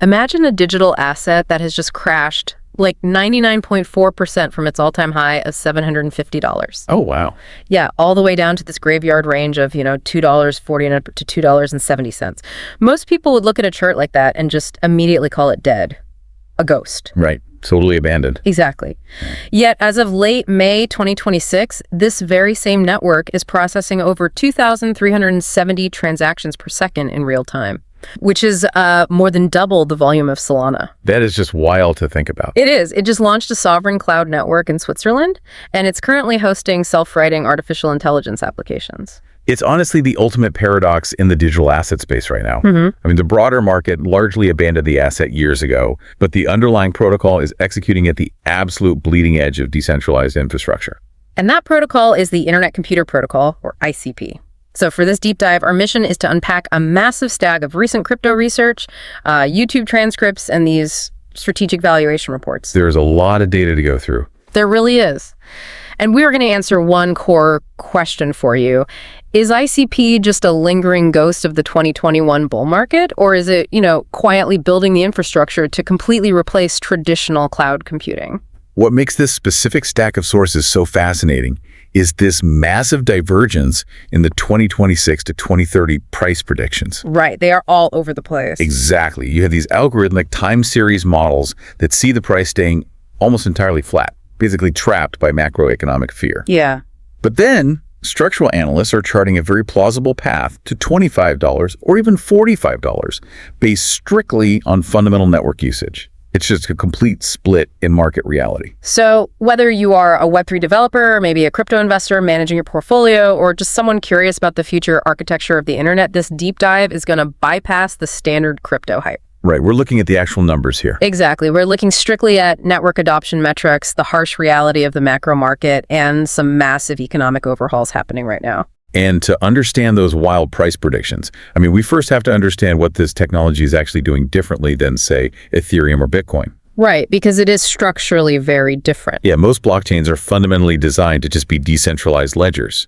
Imagine a digital asset that has just crashed like 99.4% from its all-time high of $750. Oh, wow. Yeah, all the way down to this graveyard range of, $2.40 to $2.70. Most people would look at a chart like that and just immediately call it dead. A ghost. Right. Totally abandoned. Exactly. Yet, as of late May 2026, this very same network is processing over 2,370 transactions per second in real time, which is more than double the volume of Solana. That is just wild to think about. It is. It just launched a sovereign cloud network in Switzerland, and it's currently hosting self-writing artificial intelligence applications. It's honestly the ultimate paradox in the digital asset space right now. I mean, the broader market largely abandoned the asset years ago, but the underlying protocol is executing at the absolute bleeding edge of decentralized infrastructure. And that protocol is the Internet Computer Protocol, or ICP. So for this deep dive, our mission is to unpack a massive stack of recent crypto research, YouTube transcripts, and these strategic valuation reports. There's a lot of data to go through. There really is. And we are going to answer one core question for you. Is ICP just a lingering ghost of the 2021 bull market, or is it, quietly building the infrastructure to completely replace traditional cloud computing? What makes this specific stack of sources so fascinating is this massive divergence in the 2026 to 2030 price predictions. Right. They are all over the place. Exactly. You have these algorithmic time series models that see the price staying almost entirely flat, basically trapped by macroeconomic fear. Yeah. But then structural analysts are charting a very plausible path to $25 or even $45 based strictly on fundamental network usage. It's just a complete split in market reality. So whether you are a Web3 developer, or maybe a crypto investor managing your portfolio, or just someone curious about the future architecture of the internet, this deep dive is going to bypass the standard crypto hype. Right. We're looking at the actual numbers here. Exactly. We're looking strictly at network adoption metrics, the harsh reality of the macro market, and some massive economic overhauls happening right now. And to understand those wild price predictions, we first have to understand what this technology is actually doing differently than, say, Ethereum or Bitcoin. Right, because it is structurally very different. Yeah, most blockchains are fundamentally designed to just be decentralized ledgers.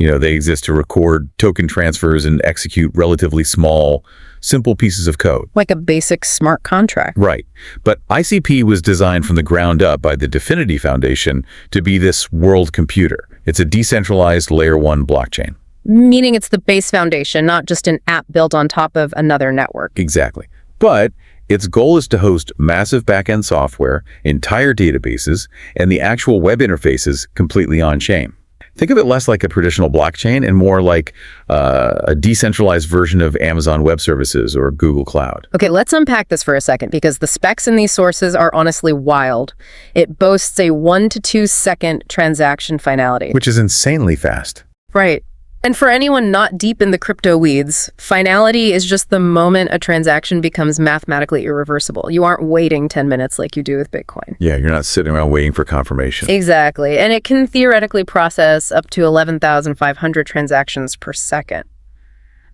They exist to record token transfers and execute relatively small, simple pieces of code. Like a basic smart contract. Right. But ICP was designed from the ground up by the Definity Foundation to be this world computer. It's a decentralized layer 1 blockchain. Meaning it's the base foundation, not just an app built on top of another network. Exactly. But its goal is to host massive backend software, entire databases, and the actual web interfaces completely on-chain. Think of it less like a traditional blockchain and more like a decentralized version of Amazon Web Services or Google Cloud. Okay, let's unpack this for a second because the specs in these sources are honestly wild. It boasts a 1 to 2 second transaction finality. Which is insanely fast. Right. And for anyone not deep in the crypto weeds, finality is just the moment a transaction becomes mathematically irreversible. You aren't waiting 10 minutes like you do with Bitcoin. Yeah, you're not sitting around waiting for confirmation. Exactly. And it can theoretically process up to 11,500 transactions per second.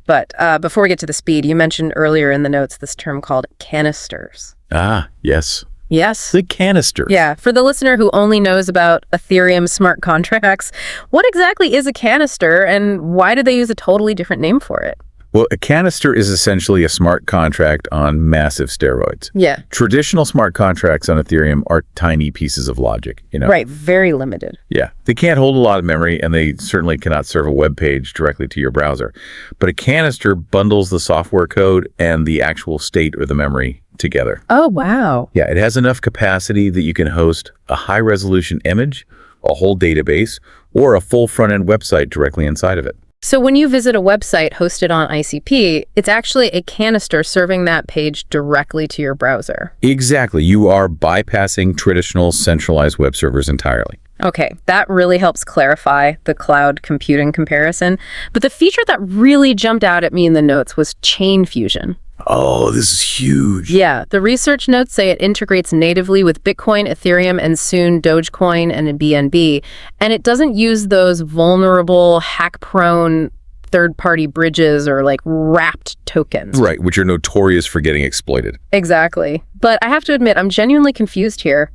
But before we get to the speed, you mentioned earlier in the notes this term called canisters. Ah, yes. Yes. The canisters. Yeah. For the listener who only knows about Ethereum smart contracts, what exactly is a canister and why do they use a totally different name for it? Well, a canister is essentially a smart contract on massive steroids. Yeah. Traditional smart contracts on Ethereum are tiny pieces of logic, Right. Very limited. Yeah. They can't hold a lot of memory, and they certainly cannot serve a web page directly to your browser. But a canister bundles the software code and the actual state or the memory together. Oh, wow. Yeah, it has enough capacity that you can host a high-resolution image, a whole database, or a full front-end website directly inside of it. So when you visit a website hosted on ICP, it's actually a canister serving that page directly to your browser. Exactly. You are bypassing traditional centralized web servers entirely. Okay, that really helps clarify the cloud computing comparison. But the feature that really jumped out at me in the notes was chain fusion. Oh, this is huge. Yeah, the research notes say it integrates natively with Bitcoin, Ethereum, and soon Dogecoin and BNB. And it doesn't use those vulnerable, hack-prone third-party bridges or wrapped tokens. Right, which are notorious for getting exploited. Exactly. But I have to admit, I'm genuinely confused here.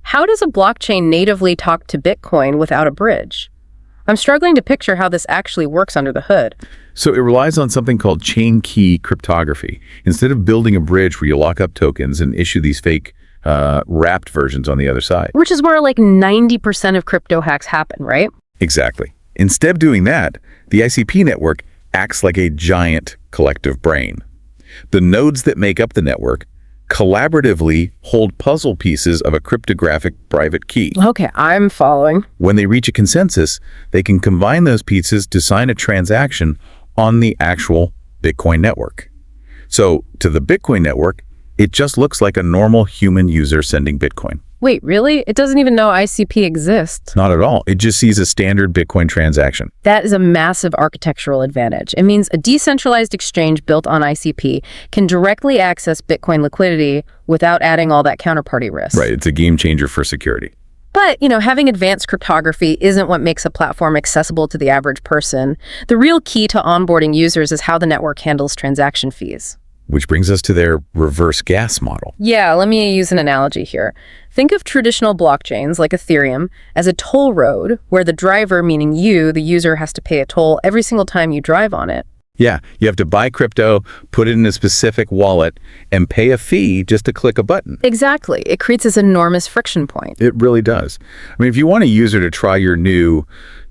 How does a blockchain natively talk to Bitcoin without a bridge? I'm struggling to picture how this actually works under the hood. So it relies on something called chain key cryptography. Instead of building a bridge where you lock up tokens and issue these fake wrapped versions on the other side. Which is where like 90% of crypto hacks happen, right? Exactly. Instead of doing that, the ICP network acts like a giant collective brain. The nodes that make up the network collaboratively hold puzzle pieces of a cryptographic private key. Okay, I'm following. When they reach a consensus, they can combine those pieces to sign a transaction on the actual Bitcoin network. So, to the Bitcoin network, it just looks like a normal human user sending Bitcoin. Wait, really? It doesn't even know ICP exists. Not at all. It just sees a standard Bitcoin transaction. That is a massive architectural advantage. It means a decentralized exchange built on ICP can directly access Bitcoin liquidity without adding all that counterparty risk. Right. It's a game changer for security. But, having advanced cryptography isn't what makes a platform accessible to the average person. The real key to onboarding users is how the network handles transaction fees. Which brings us to their reverse gas model. Yeah, let me use an analogy here. Think of traditional blockchains like Ethereum as a toll road where the driver, meaning you, the user, has to pay a toll every single time you drive on it. Yeah, you have to buy crypto, put it in a specific wallet, and pay a fee just to click a button. Exactly. It creates this enormous friction point. It really does. I mean, if you want a user to try your new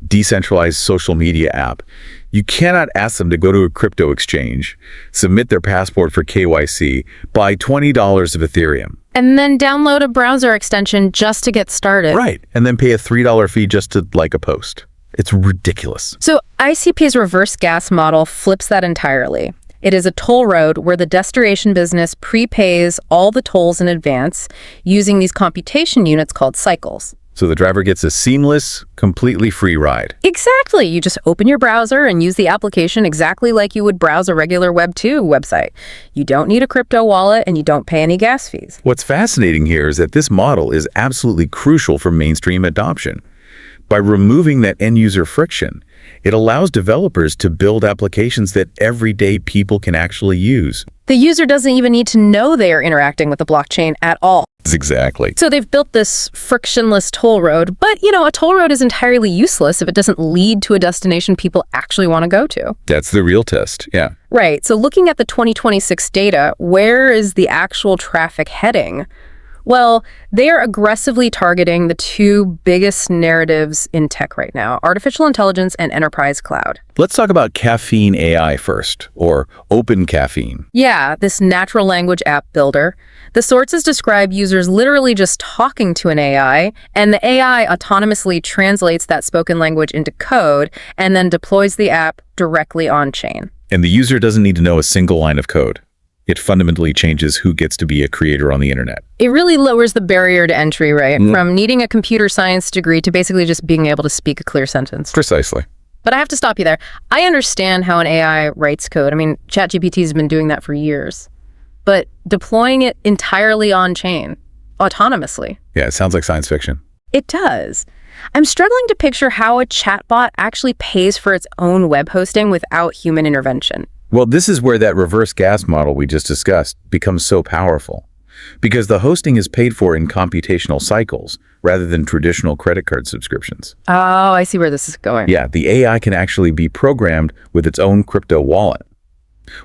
decentralized social media app, you cannot ask them to go to a crypto exchange, submit their passport for KYC, buy $20 of Ethereum. And then download a browser extension just to get started. Right, and then pay a $3 fee just to like a post. It's ridiculous. So ICP's reverse gas model flips that entirely. It is a toll road where the destination business prepays all the tolls in advance using these computation units called cycles. So the driver gets a seamless, completely free ride. Exactly. You just open your browser and use the application exactly like you would browse a regular Web 2 website. You don't need a crypto wallet and you don't pay any gas fees. What's fascinating here is that this model is absolutely crucial for mainstream adoption. By removing that end-user friction, it allows developers to build applications that everyday people can actually use. The user doesn't even need to know they are interacting with the blockchain at all. Exactly. So they've built this frictionless toll road, but, a toll road is entirely useless if it doesn't lead to a destination people actually want to go to. That's the real test, yeah. Right. So looking at the 2026 data, where is the actual traffic heading? Well, they are aggressively targeting the two biggest narratives in tech right now, artificial intelligence and enterprise cloud. Let's talk about Caffeine AI first, or Open Caffeine. Yeah, this natural language app builder. The sources describe users literally just talking to an AI, and the AI autonomously translates that spoken language into code and then deploys the app directly on-chain. And the user doesn't need to know a single line of code. It fundamentally changes who gets to be a creator on the internet. It really lowers the barrier to entry, right? From needing a computer science degree to basically just being able to speak a clear sentence. Precisely. But I have to stop you there. I understand how an AI writes code. I mean, ChatGPT has been doing that for years. But deploying it entirely on-chain, autonomously. Yeah, it sounds like science fiction. It does. I'm struggling to picture how a chatbot actually pays for its own web hosting without human intervention. Well, this is where that reverse gas model we just discussed becomes so powerful. Because the hosting is paid for in computational cycles rather than traditional credit card subscriptions. Oh, I see where this is going. Yeah, the AI can actually be programmed with its own crypto wallet.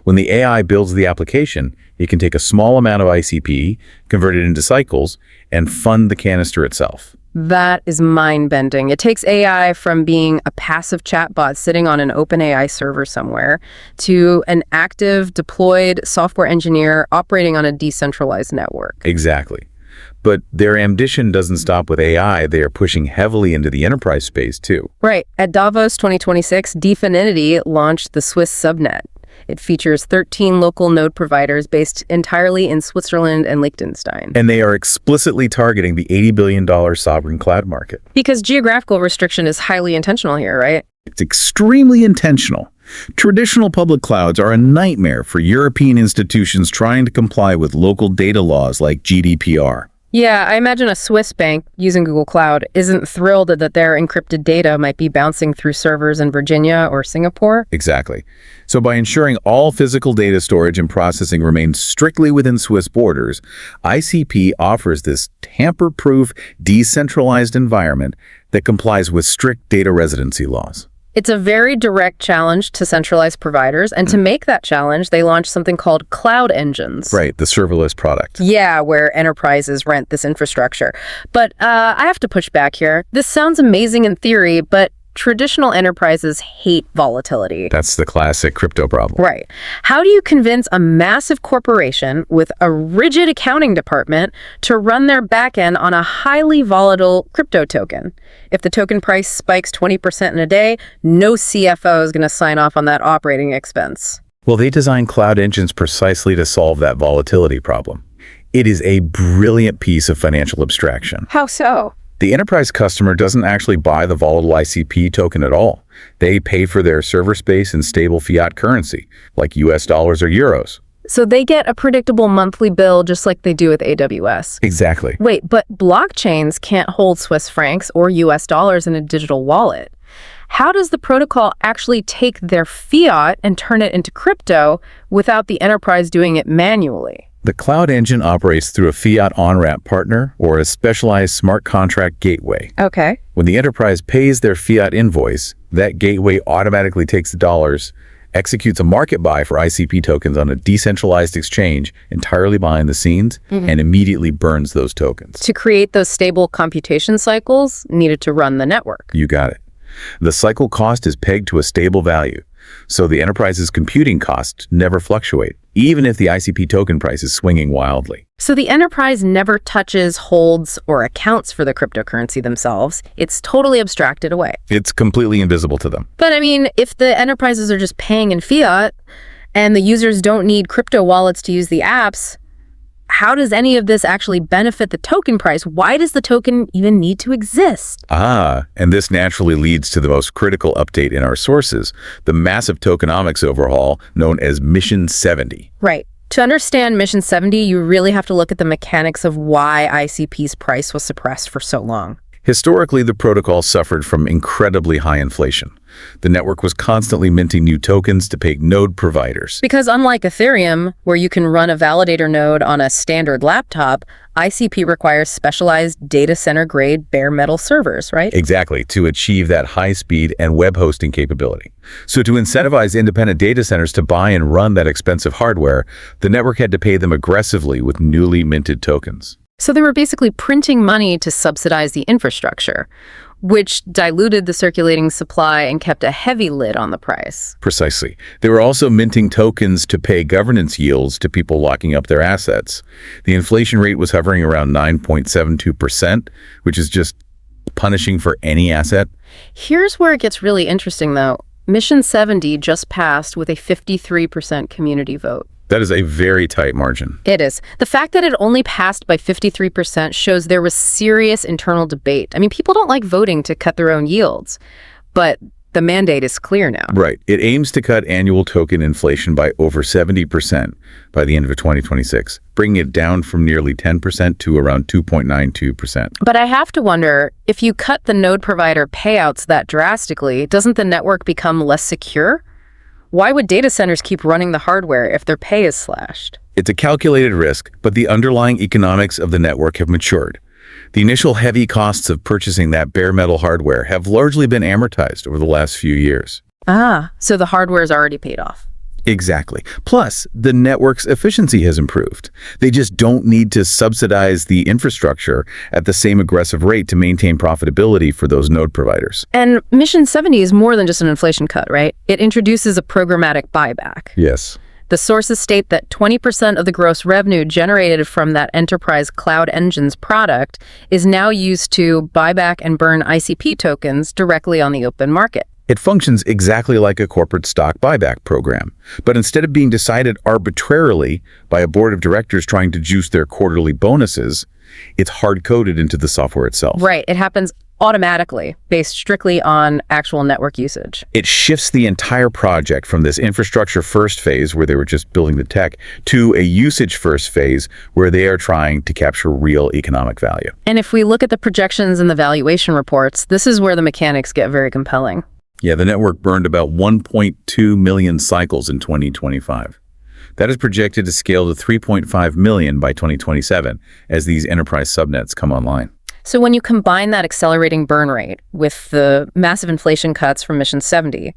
When the AI builds the application, it can take a small amount of ICP, convert it into cycles, and fund the canister itself. That is mind-bending. It takes AI from being a passive chatbot sitting on an OpenAI server somewhere to an active, deployed software engineer operating on a decentralized network. Exactly. But their ambition doesn't stop with AI. They are pushing heavily into the enterprise space, too. Right. At Davos 2026, Definity launched the Swiss subnet. It features 13 local node providers based entirely in Switzerland and Liechtenstein. And they are explicitly targeting the $80 billion sovereign cloud market. Because geographical restriction is highly intentional here, right? It's extremely intentional. Traditional public clouds are a nightmare for European institutions trying to comply with local data laws like GDPR. Yeah, I imagine a Swiss bank using Google Cloud isn't thrilled that their encrypted data might be bouncing through servers in Virginia or Singapore. Exactly. So by ensuring all physical data storage and processing remain strictly within Swiss borders, ICP offers this tamper-proof, decentralized environment that complies with strict data residency laws. It's a very direct challenge to centralized providers, and to make that challenge, they launched something called cloud engines. Right, the serverless product. Yeah, where enterprises rent this infrastructure. But I have to push back here. This sounds amazing in theory, but traditional enterprises hate volatility. That's the classic crypto problem. Right. How do you convince a massive corporation with a rigid accounting department to run their backend on a highly volatile crypto token? If the token price spikes 20% in a day, no CFO is going to sign off on that operating expense. Well, they designed cloud engines precisely to solve that volatility problem. It is a brilliant piece of financial abstraction. How so? The enterprise customer doesn't actually buy the volatile ICP token at all. They pay for their server space in stable fiat currency, like US dollars or euros. So they get a predictable monthly bill just like they do with AWS. Exactly. Wait, but blockchains can't hold Swiss francs or US dollars in a digital wallet. How does the protocol actually take their fiat and turn it into crypto without the enterprise doing it manually? The cloud engine operates through a fiat on-ramp partner or a specialized smart contract gateway. Okay. When the enterprise pays their fiat invoice, that gateway automatically takes the dollars, executes a market buy for ICP tokens on a decentralized exchange entirely behind the scenes, and immediately burns those tokens. To create those stable computation cycles needed to run the network. You got it. The cycle cost is pegged to a stable value, so the enterprise's computing costs never fluctuate, even if the ICP token price is swinging wildly. So the enterprise never touches, holds, or accounts for the cryptocurrency themselves. It's totally abstracted away. It's completely invisible to them. But I mean, if the enterprises are just paying in fiat and the users don't need crypto wallets to use the apps, how does any of this actually benefit the token price? Why does the token even need to exist? And this naturally leads to the most critical update in our sources, the massive tokenomics overhaul known as Mission 70. Right. To understand Mission 70, you really have to look at the mechanics of why ICP's price was suppressed for so long. Historically, the protocol suffered from incredibly high inflation. The network was constantly minting new tokens to pay node providers. Because unlike Ethereum, where you can run a validator node on a standard laptop, ICP requires specialized data center-grade bare metal servers, right? Exactly, to achieve that high speed and web hosting capability. So to incentivize independent data centers to buy and run that expensive hardware, the network had to pay them aggressively with newly minted tokens. So they were basically printing money to subsidize the infrastructure, which diluted the circulating supply and kept a heavy lid on the price. Precisely. They were also minting tokens to pay governance yields to people locking up their assets. The inflation rate was hovering around 9.72%, which is just punishing for any asset. Here's where it gets really interesting, though. Mission 70 just passed with a 53% community vote. That is a very tight margin. It is. The fact that it only passed by 53% shows there was serious internal debate. I mean, people don't like voting to cut their own yields, but the mandate is clear now. Right. It aims to cut annual token inflation by over 70% by the end of 2026, bringing it down from nearly 10% to around 2.92%. But I have to wonder, if you cut the node provider payouts that drastically, doesn't the network become less secure? Why would data centers keep running the hardware if their pay is slashed? It's a calculated risk, but the underlying economics of the network have matured. The initial heavy costs of purchasing that bare metal hardware have largely been amortized over the last few years. So the hardware is already paid off. Exactly. Plus, the network's efficiency has improved. They just don't need to subsidize the infrastructure at the same aggressive rate to maintain profitability for those node providers. And Mission 70 is more than just an inflation cut, right? It introduces a programmatic buyback. Yes. The sources state that 20% of the gross revenue generated from that enterprise cloud engines product is now used to buy back and burn ICP tokens directly on the open market. It functions exactly like a corporate stock buyback program, but instead of being decided arbitrarily by a board of directors trying to juice their quarterly bonuses, it's hard-coded into the software itself. Right. It happens automatically, based strictly on actual network usage. It shifts the entire project from this infrastructure first phase where they were just building the tech to a usage first phase where they are trying to capture real economic value. And if we look at the projections and the valuation reports, this is where the mechanics get very compelling. Yeah, the network burned about 1.2 million cycles in 2025. That is projected to scale to 3.5 million by 2027 as these enterprise subnets come online. So when you combine that accelerating burn rate with the massive inflation cuts from Mission 70,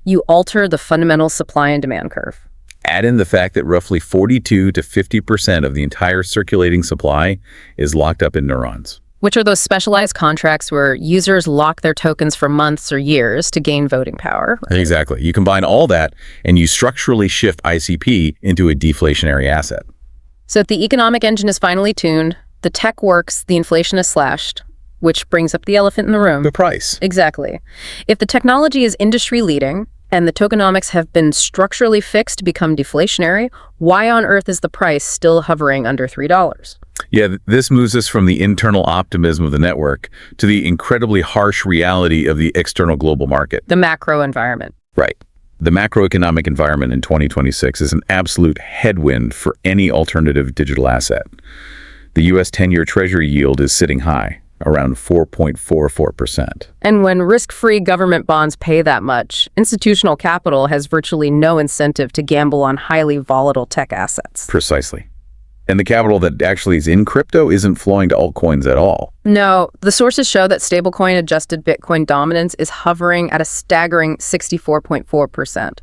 you alter the fundamental supply and demand curve. Add in the fact that roughly 42 to 50% of the entire circulating supply is locked up in neurons. Which are those specialized contracts where users lock their tokens for months or years to gain voting power. Right? Exactly. You combine all that and you structurally shift ICP into a deflationary asset. So if the economic engine is finely tuned, the tech works, the inflation is slashed, which brings up the elephant in the room. The price. Exactly. If the technology is industry leading and the tokenomics have been structurally fixed to become deflationary, why on earth is the price still hovering under $3? Yeah, this moves us from the internal optimism of the network to the incredibly harsh reality of the external global market. The macro environment. Right. The macroeconomic environment in 2026 is an absolute headwind for any alternative digital asset. The U.S. 10-year Treasury yield is sitting high, around 4.44%. And when risk-free government bonds pay that much, institutional capital has virtually no incentive to gamble on highly volatile tech assets. Precisely. And the capital that actually is in crypto isn't flowing to altcoins at all. No, the sources show that stablecoin adjusted Bitcoin dominance is hovering at a staggering 64.4%.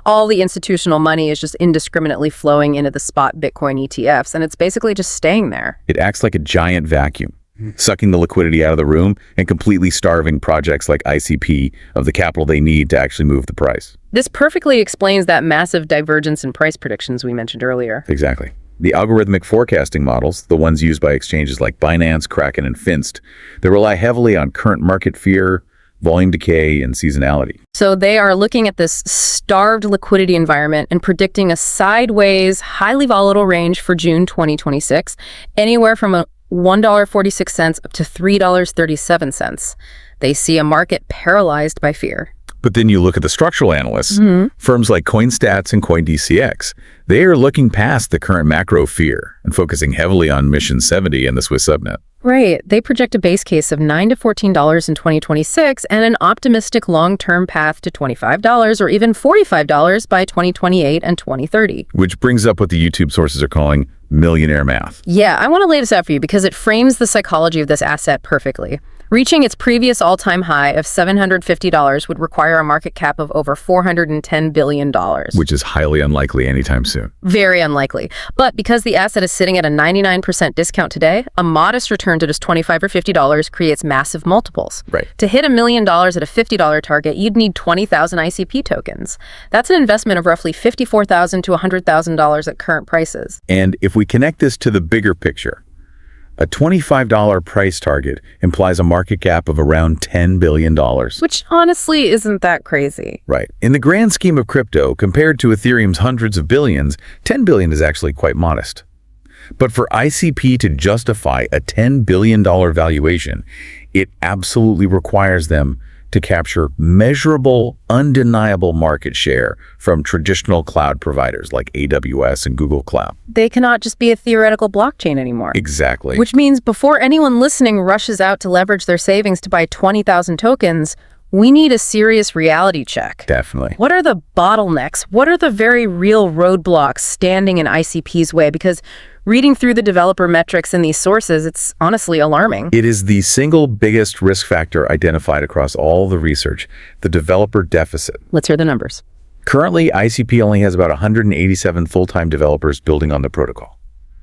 All the institutional money is just indiscriminately flowing into the spot Bitcoin ETFs, and it's basically just staying there. It acts like a giant vacuum, sucking the liquidity out of the room and completely starving projects like ICP of the capital they need to actually move the price. This perfectly explains that massive divergence in price predictions we mentioned earlier. Exactly. The algorithmic forecasting models, the ones used by exchanges like Binance, Kraken, and Finst, they rely heavily on current market fear, volume decay, and seasonality. So they are looking at this starved liquidity environment and predicting a sideways, highly volatile range for June 2026, anywhere from $1.46 up to $3.37. They see a market paralyzed by fear. But then you look at the structural analysts, firms like CoinStats and CoinDCX. They are looking past the current macro fear and focusing heavily on Mission 70 and the Swiss subnet. Right. They project a base case of $9 to $14 in 2026 and an optimistic long-term path to $25 or even $45 by 2028 and 2030. Which brings up what the YouTube sources are calling millionaire math. Yeah, I want to lay this out for you because it frames the psychology of this asset perfectly. Reaching its previous all-time high of $750 would require a market cap of over $410 billion. Which is highly unlikely anytime soon. Very unlikely. But because the asset is sitting at a 99% discount today, a modest return to just $25 or $50 creates massive multiples. Right. To hit $1 million at a $50 target, you'd need 20,000 ICP tokens. That's an investment of roughly $54,000 to $100,000 at current prices. And if we connect this to the bigger picture, a $25 price target implies a market cap of around $10 billion. Which honestly isn't that crazy. Right. In the grand scheme of crypto, compared to Ethereum's hundreds of billions, $10 billion is actually quite modest. But for ICP to justify a $10 billion valuation, it absolutely requires them to capture measurable, undeniable market share from traditional cloud providers like AWS and Google Cloud. They cannot just be a theoretical blockchain anymore. Exactly. Which means before anyone listening rushes out to leverage their savings to buy 20,000 tokens, we need a serious reality check. Definitely. What are the bottlenecks? What are the very real roadblocks standing in ICP's way? Because reading through the developer metrics in these sources, it's honestly alarming. It is the single biggest risk factor identified across all the research, the developer deficit. Let's hear the numbers. Currently, ICP only has about 187 full-time developers building on the protocol.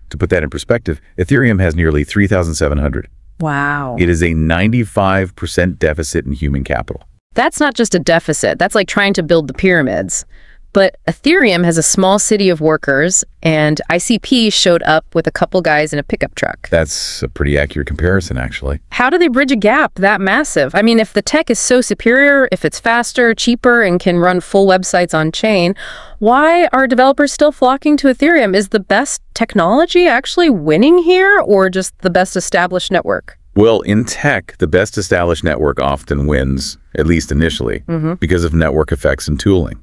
To put that in perspective, Ethereum has nearly 3,700. Wow. It is a 95% deficit in human capital. That's not just a deficit. That's like trying to build the pyramids. But Ethereum has a small city of workers, and ICP showed up with a couple guys in a pickup truck. That's a pretty accurate comparison, actually. How do they bridge a gap that massive? I mean, if the tech is so superior, if it's faster, cheaper, and can run full websites on chain, why are developers still flocking to Ethereum? Is the best technology actually winning here, or just the best established network? Well, in tech, the best established network often wins, at least initially, because of network effects and tooling.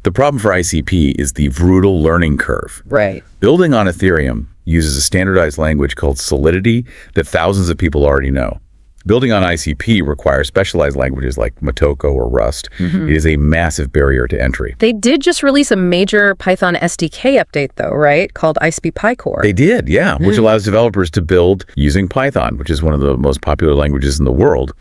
The problem for ICP is the brutal learning curve. Right. Building on Ethereum uses a standardized language called Solidity that thousands of people already know. Building on ICP requires specialized languages like Motoko or Rust. It is a massive barrier to entry. They did just release a major Python SDK update, though, right? Called ICP PyCore. They did, yeah, which allows developers to build using Python, which is one of the most popular languages in the world.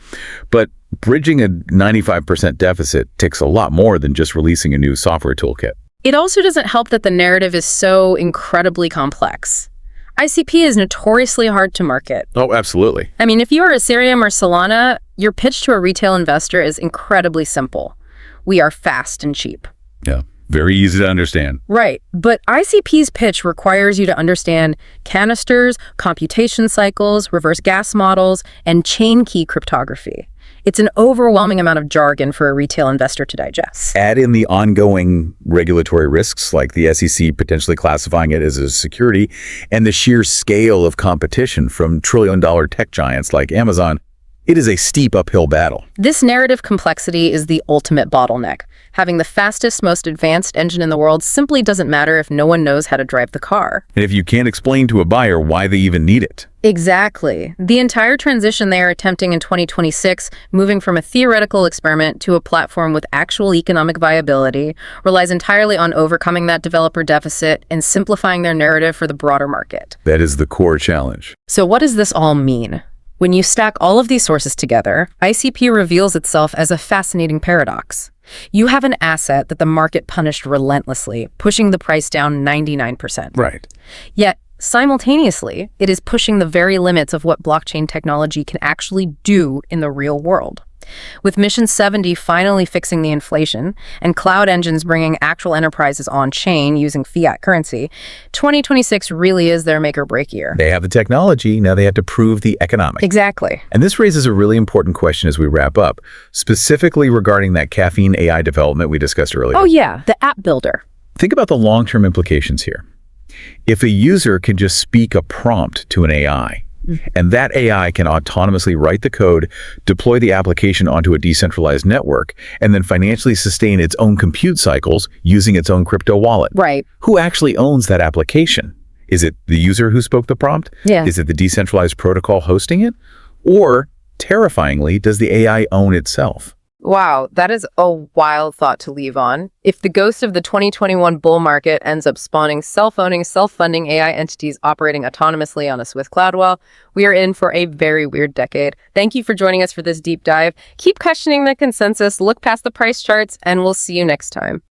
But bridging a 95% deficit takes a lot more than just releasing a new software toolkit. It also doesn't help that the narrative is so incredibly complex. ICP is notoriously hard to market. Oh, absolutely. I mean, if you are Ethereum or Solana, your pitch to a retail investor is incredibly simple. We are fast and cheap. Yeah, very easy to understand. Right, but ICP's pitch requires you to understand canisters, computation cycles, reverse gas models, and chain key cryptography. It's an overwhelming amount of jargon for a retail investor to digest. Add in the ongoing regulatory risks, like the SEC potentially classifying it as a security, and the sheer scale of competition from trillion-dollar tech giants like Amazon. It is a steep uphill battle. This narrative complexity is the ultimate bottleneck. Having the fastest, most advanced engine in the world simply doesn't matter if no one knows how to drive the car. And if you can't explain to a buyer why they even need it. Exactly. The entire transition they are attempting in 2026, moving from a theoretical experiment to a platform with actual economic viability, relies entirely on overcoming that developer deficit and simplifying their narrative for the broader market. That is the core challenge. So what does this all mean? When you stack all of these sources together, ICP reveals itself as a fascinating paradox. You have an asset that the market punished relentlessly, pushing the price down 99%. Right. Yet, simultaneously, it is pushing the very limits of what blockchain technology can actually do in the real world. With Mission 70 finally fixing the inflation and cloud engines bringing actual enterprises on-chain using fiat currency, 2026 really is their make or break year. They have the technology, now they have to prove the economics. Exactly. And this raises a really important question as we wrap up, specifically regarding that caffeine AI development we discussed earlier. Oh yeah, the app builder. Think about the long-term implications here. If a user can just speak a prompt to an AI, and that AI can autonomously write the code, deploy the application onto a decentralized network, and then financially sustain its own compute cycles using its own crypto wallet. Right. Who actually owns that application? Is it the user who spoke the prompt? Yeah. Is it the decentralized protocol hosting it? Or, terrifyingly, does the AI own itself? Wow, that is a wild thought to leave on. If the ghost of the 2021 bull market ends up spawning self-owning, self-funding AI entities operating autonomously on a Swift cloud, we are in for a very weird decade. Thank you for joining us for this deep dive. Keep questioning the consensus, look past the price charts, and we'll see you next time.